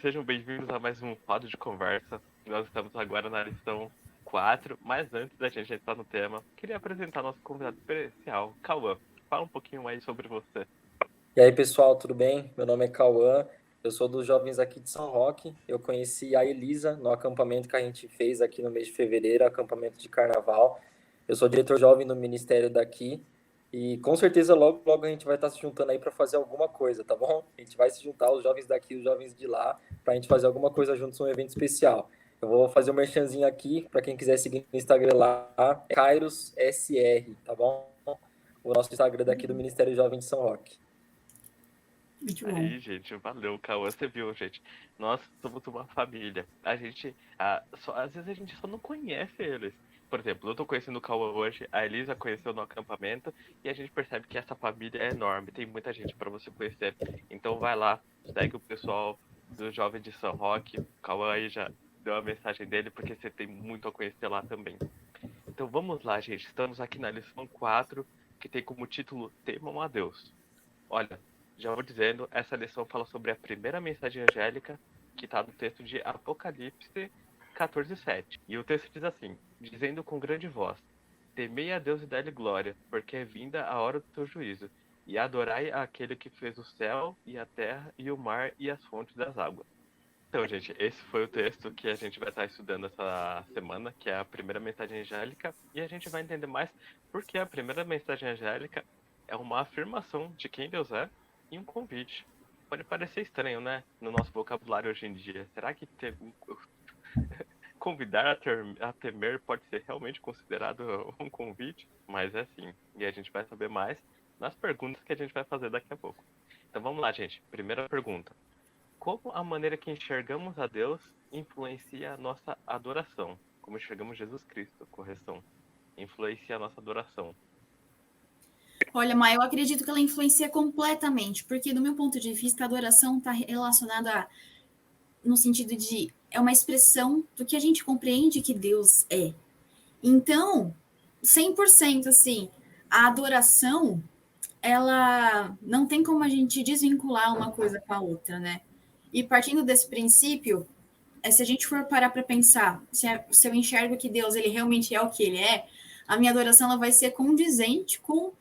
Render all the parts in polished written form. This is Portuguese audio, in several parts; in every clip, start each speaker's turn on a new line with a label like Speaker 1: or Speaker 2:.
Speaker 1: sejam bem-vindos a mais um quadro de conversa. Nós estamos agora na lição 4, mas antes da gente entrar no tema, queria apresentar nosso convidado especial, Cauã. Fala um pouquinho mais sobre você.
Speaker 2: E aí, pessoal, tudo bem? Meu nome é Cauã, eu sou dos jovens aqui de São Roque. Eu conheci a Elisa no acampamento que a gente fez aqui no mês de fevereiro, acampamento de carnaval. Eu sou diretor jovem no ministério daqui e com certeza logo, logo a gente vai estar se juntando aí para fazer alguma coisa, tá bom? A gente vai se juntar, os jovens daqui, os jovens de lá, para a gente fazer alguma coisa juntos num evento especial. Eu vou fazer um merchanzinho aqui, para quem quiser seguir no Instagram lá, é Kairos SR, tá bom? O nosso Instagram daqui do Ministério Jovem de São Roque.
Speaker 3: Muito bom.
Speaker 1: Aí, gente, valeu, Cauã. Você viu, gente? Nós somos uma família. A gente, às vezes a gente só não conhece eles. Por exemplo, eu tô conhecendo o Cauã hoje, a Elisa conheceu no acampamento, e a gente percebe que essa família é enorme, tem muita gente para você conhecer. Então vai lá, segue o pessoal do Jovem de São Roque. O Cauã aí já deu a mensagem dele, porque você tem muito a conhecer lá também. Então vamos lá, gente. Estamos aqui na lição 4, que tem como título Temam a Deus. Olha, já vou dizendo, essa lição fala sobre a primeira mensagem angélica, que está no texto de Apocalipse 14:7. E o texto diz assim: dizendo com grande voz: temei a Deus e dai-lhe glória, porque é vinda a hora do teu juízo, e adorai aquele que fez o céu e a terra e o mar e as fontes das águas. Então, gente, esse foi o texto que a gente vai estar estudando essa semana, que é a primeira mensagem angélica, e a gente vai entender mais porque a primeira mensagem angélica é uma afirmação de quem Deus é e um convite. Pode parecer estranho, né? No nosso vocabulário hoje em dia. Será que convidar a temer pode ser realmente considerado um convite? Mas é sim. E a gente vai saber mais nas perguntas que a gente vai fazer daqui a pouco. Então vamos lá, gente. Primeira pergunta. Como a maneira que enxergamos a Deus influencia a nossa adoração? Como enxergamos Jesus Cristo, correção. Influencia a nossa adoração.
Speaker 3: Olha, Maia, eu acredito que ela influencia completamente, porque do meu ponto de vista, a adoração está relacionada no sentido de é uma expressão do que a gente compreende que Deus é. Então, 100% assim, a adoração, ela não tem como a gente desvincular uma coisa com a outra, né? E partindo desse princípio, se a gente for parar para pensar, se eu enxergo que Deus ele realmente é o que ele é, a minha adoração ela vai ser condizente com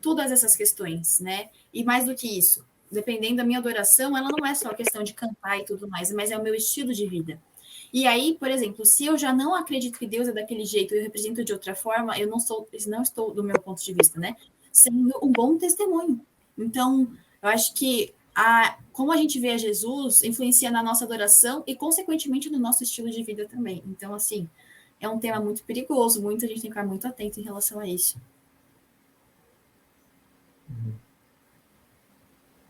Speaker 3: todas essas questões, né? E mais do que isso, dependendo da minha adoração, ela não é só a questão de cantar e tudo mais, mas é o meu estilo de vida. E aí, por exemplo, se eu já não acredito que Deus é daquele jeito e eu represento de outra forma, eu não estou do meu ponto de vista, né? Sendo um bom testemunho. Então, eu acho que como a gente vê a Jesus influencia na nossa adoração e, consequentemente, no nosso estilo de vida também. Então, assim, é um tema muito perigoso, a gente tem que ficar muito atento em relação a isso.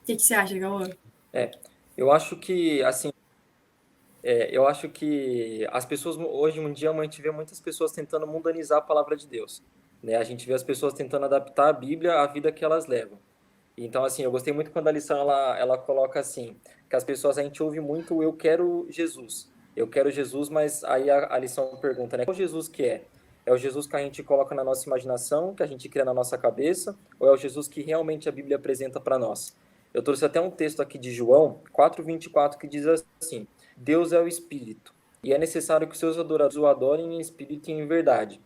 Speaker 3: O que você acha, Gaúcho?
Speaker 2: Eu acho que, assim, eu acho que as pessoas, hoje em dia, a gente vê muitas pessoas tentando mundanizar a palavra de Deus, né? A gente vê as pessoas tentando adaptar a Bíblia à vida que elas levam. Então, assim, eu gostei muito quando a lição, ela coloca assim, que as pessoas, a gente ouve muito, eu quero Jesus. Eu quero Jesus, mas aí a lição pergunta, né? Qual Jesus que é? É o Jesus que a gente coloca na nossa imaginação, que a gente cria na nossa cabeça, ou é o Jesus que realmente a Bíblia apresenta para nós? Eu trouxe até um texto aqui de João 4:24 que diz assim: Deus é o Espírito, e é necessário que os seus adoradores o adorem em espírito e em verdade.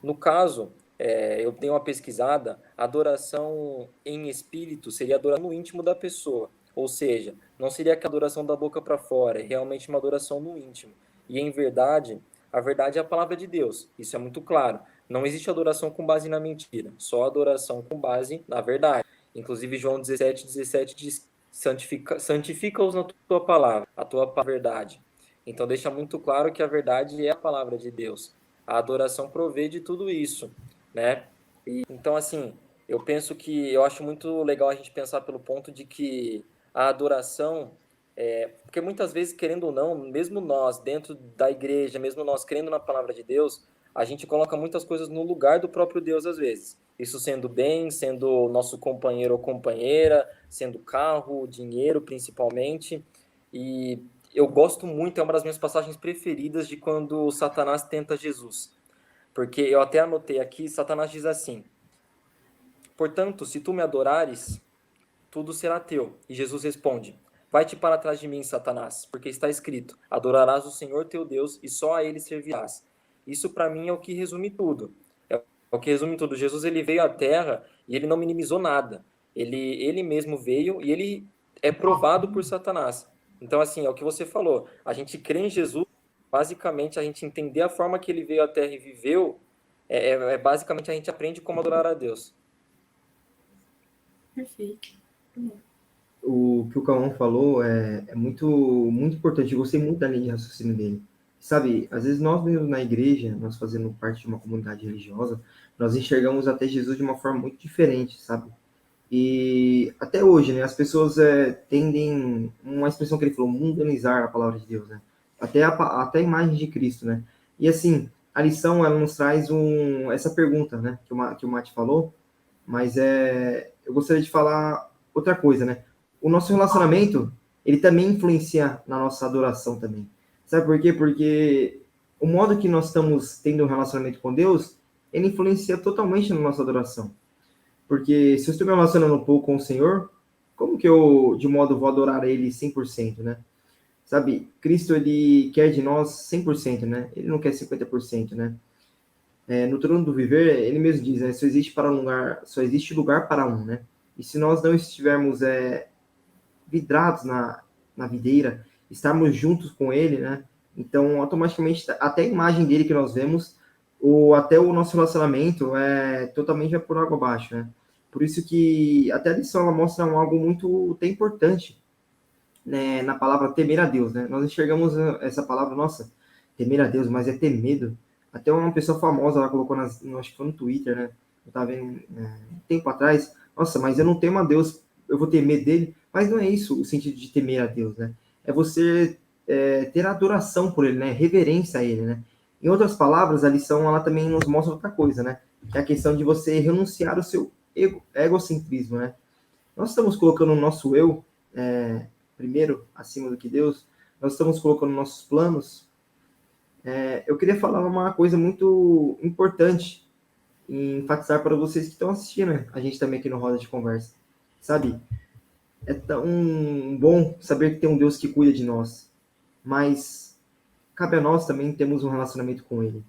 Speaker 2: No caso, eu dei uma pesquisada, adoração em espírito seria adoração no íntimo da pessoa, ou seja, não seria aquela adoração da boca para fora, é realmente uma adoração no íntimo. E em verdade, a verdade é a palavra de Deus, isso é muito claro. Não existe adoração com base na mentira, só adoração com base na verdade. Inclusive, João 17:17 diz: santifica-os na tua palavra, a tua verdade. Então, deixa muito claro que a verdade é a palavra de Deus. A adoração provê de tudo isso, né? Então, assim, eu acho muito legal a gente pensar pelo ponto de que a adoração, porque muitas vezes, querendo ou não, mesmo nós, dentro da igreja, mesmo nós crendo na palavra de Deus, a gente coloca muitas coisas no lugar do próprio Deus às vezes. Isso sendo bem, sendo nosso companheiro ou companheira, sendo carro, dinheiro principalmente. E eu gosto muito, é uma das minhas passagens preferidas de quando Satanás tenta Jesus. Porque eu até anotei aqui, Satanás diz assim: portanto, se tu me adorares, tudo será teu. E Jesus responde: Vai-te para trás de mim, Satanás, porque está escrito: adorarás o Senhor teu Deus e só a ele servirás. Isso para mim é o que resume tudo. É o que resume tudo. Jesus ele veio à Terra e ele não minimizou nada. Ele mesmo veio e ele é provado por Satanás. Então assim, é o que você falou. A gente crê em Jesus, basicamente a gente entender a forma que ele veio à Terra e viveu, basicamente a gente aprende como adorar a Deus.
Speaker 3: Perfeito.
Speaker 4: O que o Cauã falou é muito, muito importante. Eu gostei muito da linha de raciocínio dele. Sabe, às vezes nós mesmos na igreja, nós fazendo parte de uma comunidade religiosa, nós enxergamos até Jesus de uma forma muito diferente, sabe? E até hoje, né, as pessoas tendem, uma expressão que ele falou, mundanizar a palavra de Deus, né? Até a imagem de Cristo, né? E assim, a lição, ela nos traz essa pergunta, né, que o Mate falou, mas eu gostaria de falar outra coisa, né? O nosso relacionamento, ele também influencia na nossa adoração também. Sabe por quê? Porque o modo que nós estamos tendo um relacionamento com Deus, ele influencia totalmente na nossa adoração. Porque se eu estou me relacionando um pouco com o Senhor, como que eu, de modo, vou adorar Ele 100%, né? Sabe, Cristo, Ele quer de nós 100%, né? Ele não quer 50%, né? No Trono do Viver, Ele mesmo diz, né? Só existe lugar para um, né? E se nós não estivermos vidrados na videira, estarmos juntos com Ele, né? Então, automaticamente, até a imagem dele que nós vemos, ou até o nosso relacionamento totalmente vai por água abaixo, né? Por isso que até a lição ela mostra algo muito até importante, né, na palavra temer a Deus, né? Nós enxergamos essa palavra, nossa, temer a Deus, mas é ter medo. Até uma pessoa famosa ela colocou, acho que foi no Twitter, né? Eu estava vendo um tempo atrás, nossa, mas eu não temo a Deus, eu vou ter medo dele. Mas não é isso o sentido de temer a Deus, né? É você ter adoração por ele, né? Reverência a ele, né? Em outras palavras, a lição ela também nos mostra outra coisa, né? Que é a questão de você renunciar ao seu egocentrismo, né? Nós estamos colocando o nosso eu primeiro acima do que Deus, nós estamos colocando nossos planos. Eu queria falar uma coisa muito importante e enfatizar para vocês que estão assistindo, né? A gente também aqui no Roda de Conversa. Sabe, é tão bom saber que tem um Deus que cuida de nós, mas cabe a nós também termos um relacionamento com Ele.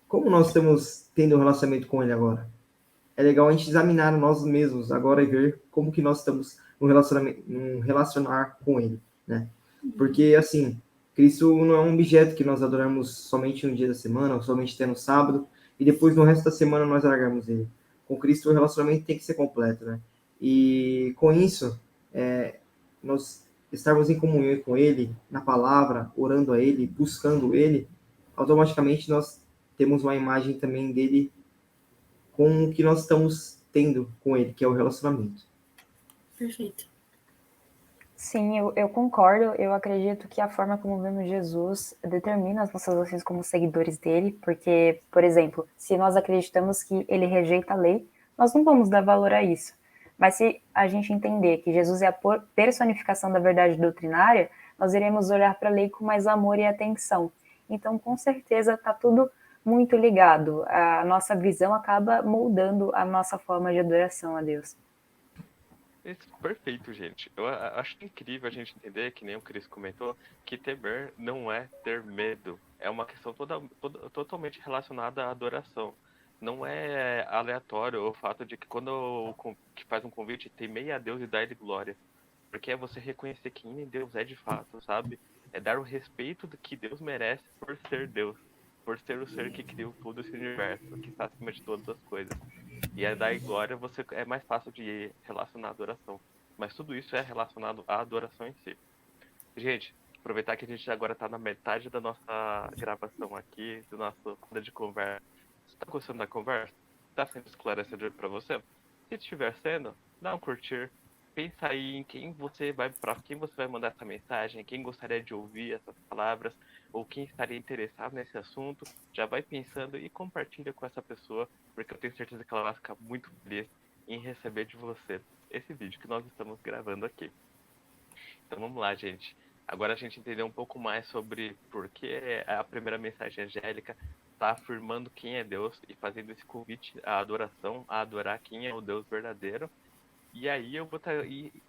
Speaker 4: Como nós estamos tendo um relacionamento com Ele agora? É legal a gente examinar nós mesmos agora e ver como que nós estamos no relacionar com Ele, né? Porque, assim, Cristo não é um objeto que nós adoramos somente no dia da semana, ou somente até no sábado, e depois no resto da semana nós largamos Ele. Com Cristo o relacionamento tem que ser completo, né? E com isso, nós estarmos em comunhão com Ele, na palavra, orando a Ele, buscando Ele, automaticamente nós temos uma imagem também dele com o que nós estamos tendo com ele, que é o relacionamento.
Speaker 3: Perfeito.
Speaker 5: Sim, eu concordo. Eu acredito que a forma como vemos Jesus determina as nossas ações como seguidores dele, porque, por exemplo, se nós acreditamos que ele rejeita a lei, nós não vamos dar valor a isso. Mas se a gente entender que Jesus é a personificação da verdade doutrinária, nós iremos olhar para a lei com mais amor e atenção. Então, com certeza, está tudo muito ligado. A nossa visão acaba moldando a nossa forma de adoração a Deus.
Speaker 1: Isso, perfeito, gente. Eu acho incrível a gente entender, que nem o Cris comentou, que temer não é ter medo. É uma questão totalmente relacionada à adoração. Não é aleatório o fato de que quando que faz um convite, temei a Deus e dá-lhe glória. Porque é você reconhecer quem Deus é de fato, sabe? É dar o respeito do que Deus merece por ser Deus. Por ser o ser que criou todo esse universo, que está acima de todas as coisas. E é dar glória, é mais fácil de relacionar a adoração. Mas tudo isso é relacionado à adoração em si. Gente, aproveitar que a gente agora está na metade da nossa gravação aqui, do nosso roda de conversa. Você está gostando da conversa? Está sendo esclarecedor para você? Se estiver sendo, dá um curtir. Pensa aí em para quem você vai mandar essa mensagem, quem gostaria de ouvir essas palavras, ou quem estaria interessado nesse assunto. Já vai pensando e compartilha com essa pessoa, porque eu tenho certeza que ela vai ficar muito feliz em receber de você esse vídeo que nós estamos gravando aqui. Então vamos lá, gente. Agora a gente entendeu um pouco mais sobre por que a primeira mensagem angélica está afirmando quem é Deus e fazendo esse convite à adoração, a adorar quem é o Deus verdadeiro. E aí eu vou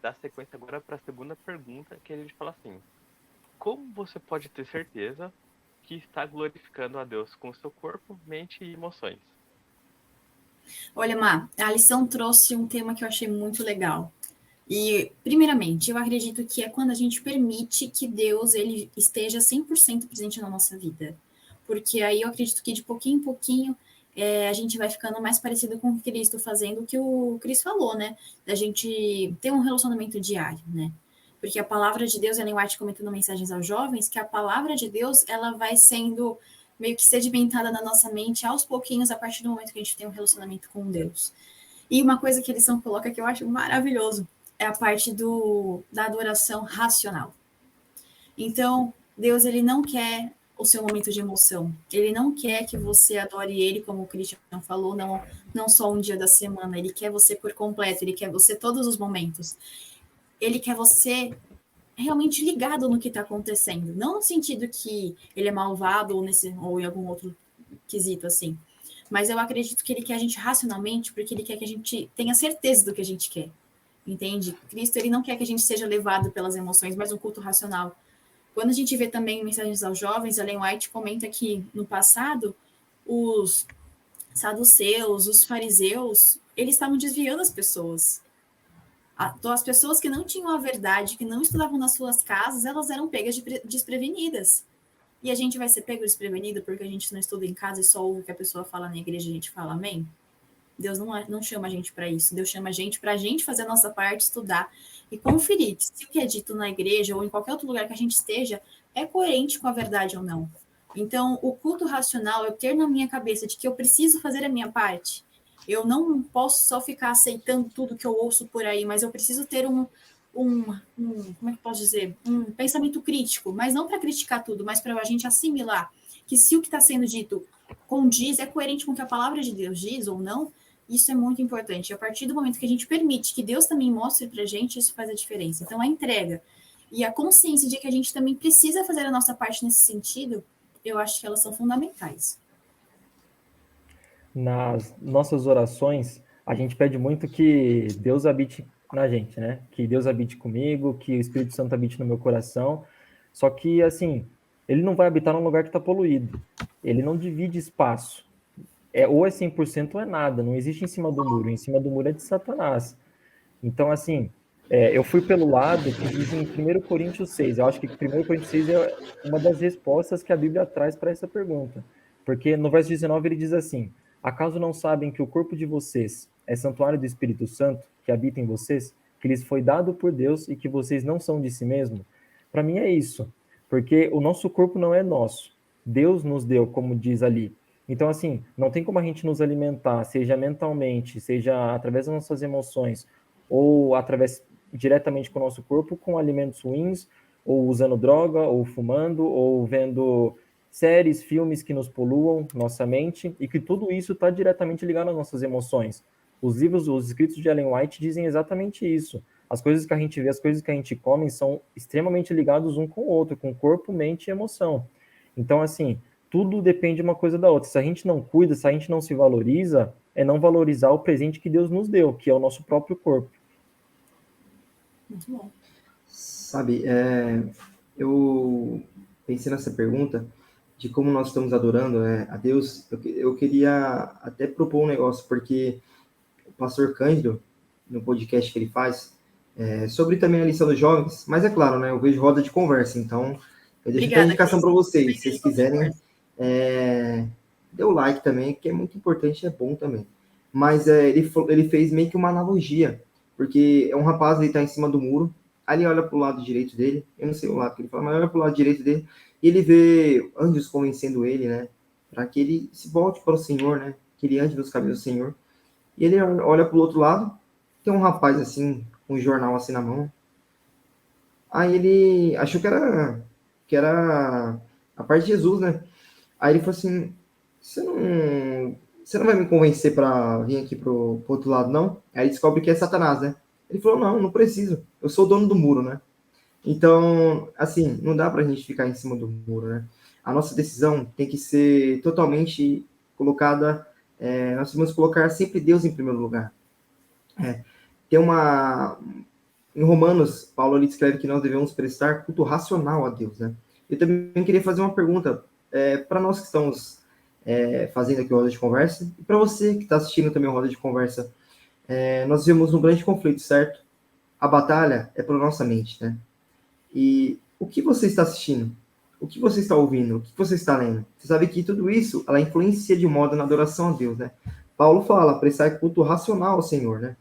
Speaker 1: dar sequência agora para a segunda pergunta, que a gente fala assim: como você pode ter certeza que está glorificando a Deus com o seu corpo, mente e emoções?
Speaker 3: Olha, Má, a lição trouxe um tema que eu achei muito legal. E, primeiramente, eu acredito que é quando a gente permite que Deus ele esteja 100% presente na nossa vida. Porque aí eu acredito que de pouquinho em pouquinho a gente vai ficando mais parecido com o Cristo, fazendo o que o Cristo falou, né? Da gente ter um relacionamento diário, né? Porque a palavra de Deus, Ellen White comentando mensagens aos jovens, que a palavra de Deus, ela vai sendo meio que sedimentada na nossa mente aos pouquinhos, a partir do momento que a gente tem um relacionamento com Deus. E uma coisa que a lição coloca que eu acho maravilhoso é a parte da adoração racional. Então, Deus, ele não quer o seu momento de emoção. Ele não quer que você adore ele, como o Christian falou, não só um dia da semana. Ele quer você por completo, ele quer você todos os momentos. Ele quer você realmente ligado no que está acontecendo. Não no sentido que ele é malvado ou em algum outro quesito assim. Mas eu acredito que ele quer a gente racionalmente, porque ele quer que a gente tenha certeza do que a gente quer. Entende? Cristo, ele não quer que a gente seja levado pelas emoções, mas um culto racional. Quando a gente vê também mensagens aos jovens, Ellen White comenta que no passado os saduceus, os fariseus, eles estavam desviando as pessoas. Então, as pessoas que não tinham a verdade, que não estudavam nas suas casas, elas eram pegas desprevenidas. E a gente vai ser pego desprevenido porque a gente não estuda em casa e só ouve o que a pessoa fala na igreja e a gente fala amém? Deus não chama a gente para isso. Deus chama a gente para a gente fazer a nossa parte, estudar e conferir se o que é dito na igreja ou em qualquer outro lugar que a gente esteja é coerente com a verdade ou não. Então, o culto racional é ter na minha cabeça de que eu preciso fazer a minha parte. Eu não posso só ficar aceitando tudo que eu ouço por aí, mas eu preciso ter como é que eu posso dizer? Um pensamento crítico, mas não para criticar tudo, mas para a gente assimilar que se o que está sendo dito condiz, é coerente com o que a palavra de Deus diz ou não, isso é muito importante. A partir do momento que a gente permite que Deus também mostre para a gente, isso faz a diferença. Então, a entrega e a consciência de que a gente também precisa fazer a nossa parte nesse sentido, eu acho que elas são fundamentais.
Speaker 6: Nas nossas orações, a gente pede muito que Deus habite na gente, né? Que Deus habite comigo, que o Espírito Santo habite no meu coração. Só que, assim, ele não vai habitar num lugar que está poluído. Ele não divide espaço. Ou é 100% ou é nada. Não existe em cima do muro. Em cima do muro é de Satanás. Então, assim, eu fui pelo lado que diz em 1 Coríntios 6. Eu acho que 1 Coríntios 6 é uma das respostas que a Bíblia traz para essa pergunta. Porque no verso 19 ele diz assim: acaso não sabem que o corpo de vocês é santuário do Espírito Santo, que habita em vocês, que lhes foi dado por Deus e que vocês não são de si mesmo? Para mim é isso. Porque o nosso corpo não é nosso. Deus nos deu, como diz ali. Então, assim, não tem como a gente nos alimentar, seja mentalmente, seja através das nossas emoções, ou através diretamente com o nosso corpo, com alimentos ruins, ou usando droga, ou fumando, ou vendo séries, filmes que nos poluam nossa mente, e que tudo isso está diretamente ligado às nossas emoções. Os livros, os escritos de Ellen White dizem exatamente isso. As coisas que a gente vê, as coisas que a gente come são extremamente ligados um com o outro, com corpo, mente e emoção. Então, assim, tudo depende uma coisa da outra. Se a gente não cuida, se a gente não se valoriza, é não valorizar o presente que Deus nos deu, que é o nosso próprio corpo.
Speaker 3: Muito bom.
Speaker 4: Sabe, eu pensei nessa pergunta de como nós estamos adorando a Deus. Eu queria até propor um negócio, porque o pastor Cândido, no podcast que ele faz, sobre também a lição dos jovens, mas é claro, né, eu vejo roda de conversa, então eu deixo até a indicação para vocês, se vocês quiserem, dê o like também, que é muito importante, é bom também. Mas ele fez meio que uma analogia, porque é um rapaz, ele tá em cima do muro, aí ele olha pro lado direito dele, eu não sei o lado que ele fala, mas olha pro lado direito dele, e ele vê anjos convencendo ele, né, para que ele se volte para o Senhor, né, que ele ande nos caminhos do Senhor. E ele olha pro outro lado, tem um rapaz assim, com um jornal assim na mão. Aí ele achou que era a parte de Jesus, né? Aí ele falou assim: você não vai me convencer para vir aqui pro outro lado, não? Aí descobre que é Satanás, né? Ele falou: não preciso. Eu sou o dono do muro, né? Então, assim, não dá pra gente ficar em cima do muro, né? A nossa decisão tem que ser totalmente colocada. Nós devemos colocar sempre Deus em primeiro lugar. tem uma... Em Romanos, Paulo ele escreve que nós devemos prestar culto racional a Deus, né? Eu também queria fazer uma pergunta para nós que estamos fazendo aqui o Roda de Conversa, e para você que está assistindo também o Roda de Conversa. Nós vivemos um grande conflito, certo? A batalha é para nossa mente, né? E o que você está assistindo? O que você está ouvindo? O que você está lendo? Você sabe que tudo isso, ela influencia de modo na adoração a Deus, né? Paulo fala, prestar culto racional ao Senhor, né?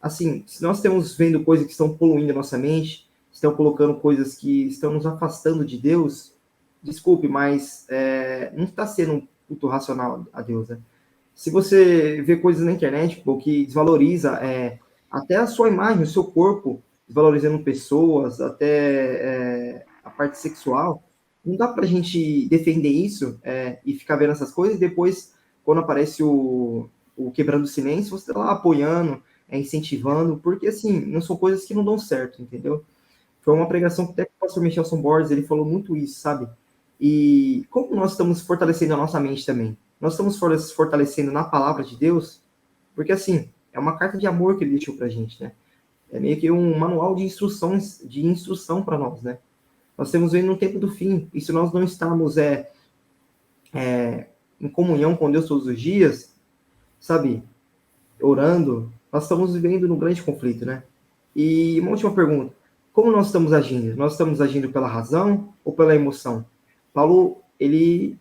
Speaker 4: Assim, se nós estamos vendo coisas que estão poluindo a nossa mente, estão colocando coisas que estão nos afastando de Deus, desculpe, mas não está sendo um culto racional a Deus, né? Se você vê coisas na internet, pô, que desvaloriza até a sua imagem, o seu corpo, desvalorizando pessoas, até a parte sexual, não dá pra gente defender isso e ficar vendo essas coisas e depois, quando aparece o quebrando o silêncio, você tá lá apoiando, incentivando, porque assim, não são coisas que não dão certo, entendeu? Foi uma pregação que até o pastor Michelson Borges, ele falou muito isso, sabe? E como nós estamos fortalecendo a nossa mente também? Nós estamos fortalecendo na palavra de Deus, porque assim, é uma carta de amor que ele deixou pra gente, né? É meio que um manual de instruções, de instrução para nós, né? Nós estamos vendo no tempo do fim, e se nós não estamos em comunhão com Deus todos os dias, sabe, orando, nós estamos vivendo num grande conflito, né? E uma última pergunta, como nós estamos agindo? Nós estamos agindo pela razão ou pela emoção? Paulo, ele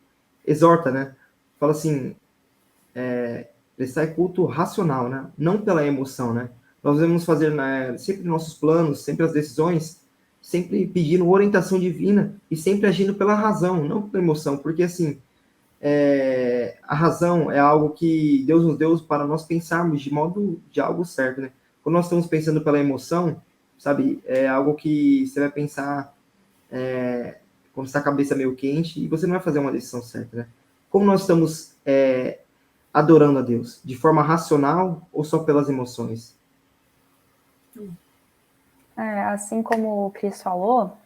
Speaker 4: exorta, né? Fala assim, prestar culto racional, né? Não pela emoção, né? Nós devemos fazer sempre nossos planos, sempre as decisões, sempre pedindo orientação divina e sempre agindo pela razão, não pela emoção, porque assim, a razão é algo que Deus nos deu para nós pensarmos de algo certo, né? Quando nós estamos pensando pela emoção, sabe, é algo que você vai pensar quando está a cabeça meio quente e você não vai fazer uma decisão certa, né? Como nós estamos adorando a Deus? De forma racional ou só pelas emoções?
Speaker 5: Assim como o Cris falou,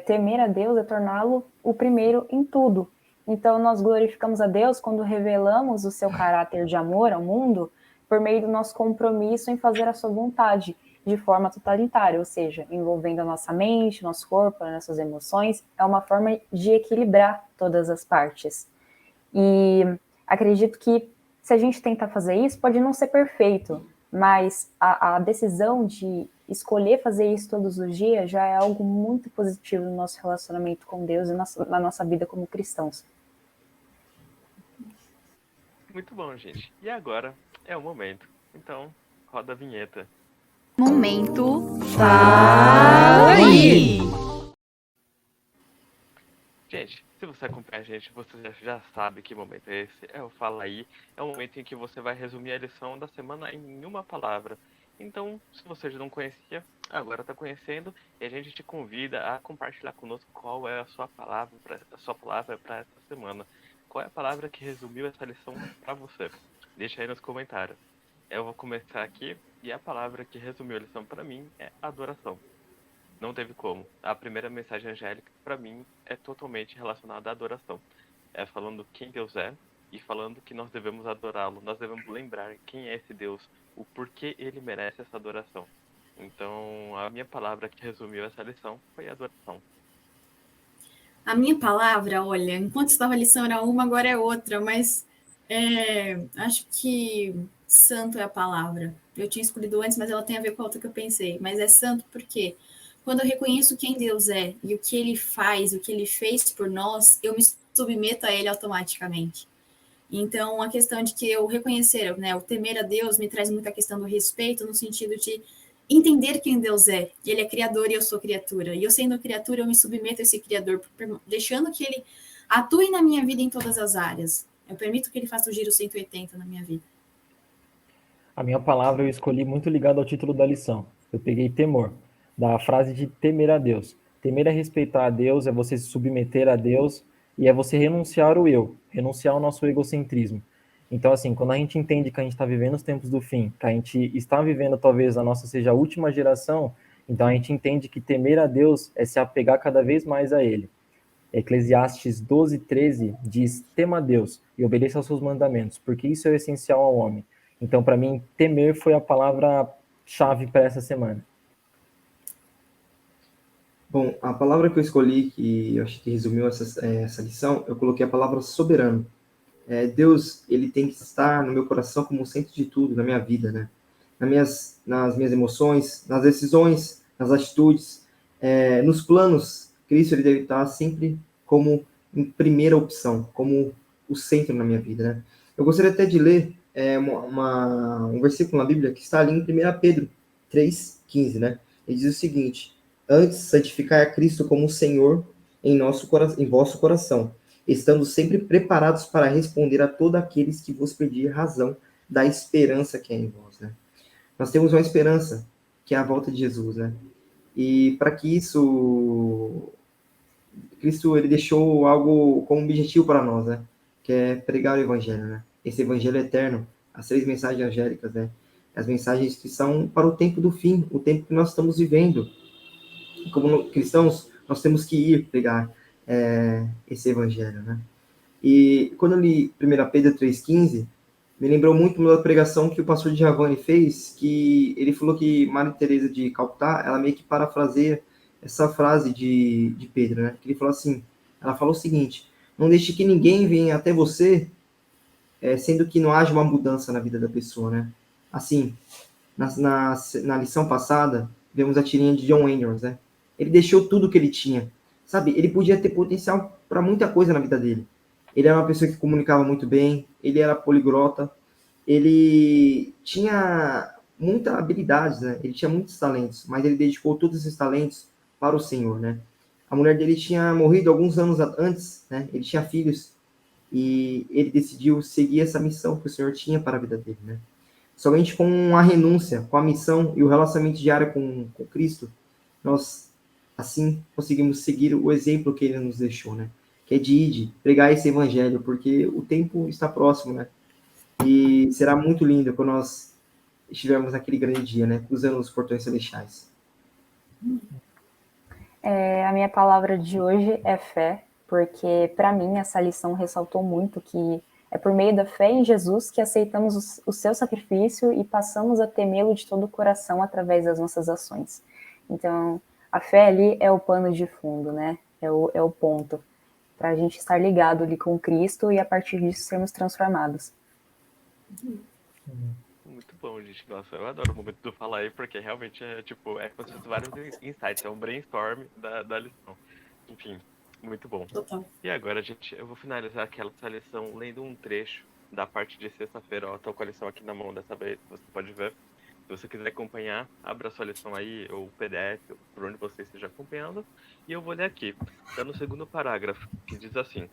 Speaker 5: temer a Deus é torná-lo o primeiro em tudo. Então, nós glorificamos a Deus quando revelamos o seu caráter de amor ao mundo por meio do nosso compromisso em fazer a sua vontade de forma totalitária, ou seja, envolvendo a nossa mente, nosso corpo, as nossas emoções. É uma forma de equilibrar todas as partes. E acredito que se a gente tentar fazer isso, pode não ser perfeito, mas a decisão de escolher fazer isso todos os dias já é algo muito positivo no nosso relacionamento com Deus e na nossa vida como cristãos.
Speaker 1: Muito bom, gente. E agora é o momento. Então, roda a vinheta.
Speaker 7: Momento Fala aí!
Speaker 1: Gente, se você acompanha a gente, você já sabe que momento é esse. É o Fala Aí. É o momento em que você vai resumir a lição da semana em uma palavra. Então, se você já não conhecia, agora está conhecendo. E a gente te convida a compartilhar conosco qual é a sua palavra para essa semana. Qual é a palavra que resumiu essa lição para você? Deixa aí nos comentários. Eu vou começar aqui. E a palavra que resumiu a lição para mim é adoração. Não teve como. A primeira mensagem angélica, para mim, é totalmente relacionada à adoração. É falando quem Deus é e falando que nós devemos adorá-lo. Nós devemos lembrar quem é esse Deus, o porquê ele merece essa adoração. Então, a minha palavra que resumiu essa lição foi adoração.
Speaker 3: A minha palavra, olha, enquanto estava a lição era uma, agora é outra, mas acho que santo é a palavra. Eu tinha escolhido antes, mas ela tem a ver com a outra que eu pensei. Mas é santo porque quando eu reconheço quem Deus é e o que ele faz, o que ele fez por nós, eu me submeto a ele automaticamente. Então, a questão de que eu reconhecer, né, o temer a Deus me traz muita questão do respeito, no sentido de entender quem Deus é. Ele é criador e eu sou criatura. E eu sendo criatura, eu me submeto a esse criador, deixando que ele atue na minha vida em todas as áreas. Eu permito que ele faça o giro 180 na minha vida.
Speaker 6: A minha palavra eu escolhi muito ligado ao título da lição. Eu peguei temor, da frase de temer a Deus. Temer é respeitar a Deus, é você se submeter a Deus e é você renunciar ao eu, renunciar ao nosso egocentrismo. Então, assim, quando a gente entende que a gente está vivendo os tempos do fim, que a gente está vivendo talvez a nossa seja a última geração, então a gente entende que temer a Deus é se apegar cada vez mais a Ele. Eclesiastes 12:13 diz, tema a Deus e obedeça aos seus mandamentos, porque isso é o essencial ao homem. Então, para mim, temer foi a palavra chave para essa semana?
Speaker 4: Bom, a palavra que eu escolhi, que eu acho que resumiu essa lição, eu coloquei a palavra soberano. Deus, ele tem que estar no meu coração como o centro de tudo, na minha vida, né? Nas minhas emoções, nas decisões, nas atitudes, nos planos. Cristo, ele deve estar sempre como em primeira opção, como o centro na minha vida, né? Eu gostaria até de ler um versículo na Bíblia que está ali em 1 Pedro 3,15, né? Ele diz o seguinte: antes, santificai a Cristo como Senhor em vosso coração, estando sempre preparados para responder a todos aqueles que vos pedir razão da esperança que é em vós, né? Nós temos uma esperança, que é a volta de Jesus, né? E para que isso, Cristo, ele deixou algo como objetivo para nós, né? Que é pregar o evangelho, né? Esse evangelho eterno, as 3 mensagens angélicas, né? As mensagens que são para o tempo do fim, o tempo que nós estamos vivendo. Como cristãos, nós temos que ir pregar esse evangelho, né? E quando eu li 1 Pedro 3,15, me lembrou muito da pregação que o pastor Djavan fez, que ele falou que Maria Teresa de Calcutá, ela meio que parafraseia essa frase de Pedro, né? Que ele falou assim, ela falou o seguinte: não deixe que ninguém venha até você, sendo que não haja uma mudança na vida da pessoa, né? Assim, na lição passada, vemos a tirinha de John Andrews, né? Ele deixou tudo que ele tinha, sabe? Ele podia ter potencial para muita coisa na vida dele. Ele era uma pessoa que comunicava muito bem, ele era poliglota, ele tinha muitas habilidades, né? Ele tinha muitos talentos, mas ele dedicou todos esses talentos para o Senhor, né? A mulher dele tinha morrido alguns anos antes, né? Ele tinha filhos e ele decidiu seguir essa missão que o Senhor tinha para a vida dele, né? Somente com a renúncia, com a missão e o relacionamento diário com Cristo, nós, assim, conseguimos seguir o exemplo que ele nos deixou, né? Que é de ir, pregar esse evangelho, porque o tempo está próximo, né? E será muito lindo quando nós estivermos naquele grande dia, né? Cruzando os portões celestiais.
Speaker 5: A minha palavra de hoje é fé, porque para mim essa lição ressaltou muito que é por meio da fé em Jesus que aceitamos o seu sacrifício e passamos a temê-lo de todo o coração através das nossas ações. Então, a fé ali é o pano de fundo, né? É o ponto para a gente estar ligado ali com Cristo e a partir disso sermos transformados.
Speaker 1: Muito bom, gente. Nossa, eu adoro o momento do falar aí, porque realmente é como se fosse vários insights, é um brainstorm da lição. Enfim, muito bom.
Speaker 3: Total.
Speaker 1: E agora, gente, eu vou finalizar essa lição lendo um trecho da parte de sexta-feira. Ó, tô com a lição aqui na mão dessa vez, você pode ver. Se você quiser acompanhar, abra sua lição aí, ou o PDF, por onde você esteja acompanhando. E eu vou ler aqui, tá no segundo parágrafo, que diz assim: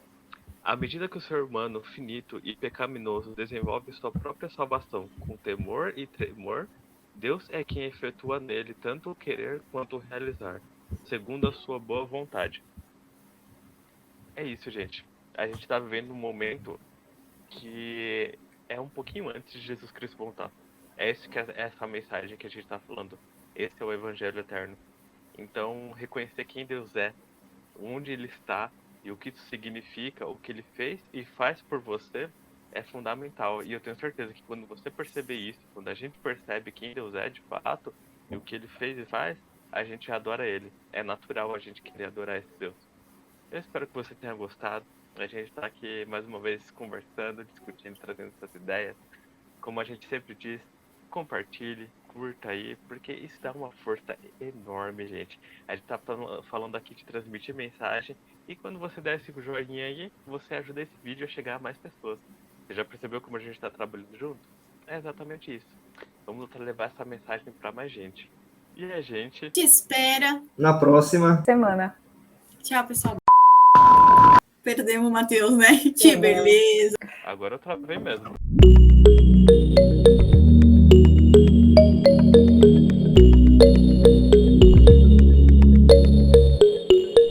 Speaker 1: à medida que o ser humano finito e pecaminoso desenvolve sua própria salvação com temor e tremor, Deus é quem efetua nele tanto o querer quanto o realizar, segundo a sua boa vontade. É isso, gente. A gente tá vivendo um momento que é um pouquinho antes de Jesus Cristo voltar. É essa mensagem que a gente tá falando. Esse é o Evangelho Eterno. Então, reconhecer quem Deus é, onde Ele está e o que isso significa, o que Ele fez e faz por você, é fundamental. E eu tenho certeza que quando você perceber isso, quando a gente percebe quem Deus é de fato e o que Ele fez e faz, a gente adora Ele. É natural a gente querer adorar esse Deus. Eu espero que você tenha gostado. A gente está aqui mais uma vez conversando, discutindo, trazendo essas ideias. Como a gente sempre diz, compartilhe, curta aí, porque isso dá uma força enorme, gente. A gente tá falando aqui de transmitir mensagem, e quando você der esse joinha aí, você ajuda esse vídeo a chegar a mais pessoas. Você já percebeu como a gente tá trabalhando junto? É exatamente isso. Vamos levar essa mensagem para mais gente. E a gente
Speaker 3: Te espera.
Speaker 4: Na próxima
Speaker 5: Semana.
Speaker 3: Tchau, pessoal. Perdemos o Matheus, né? Que beleza.
Speaker 1: agora eu travei mesmo.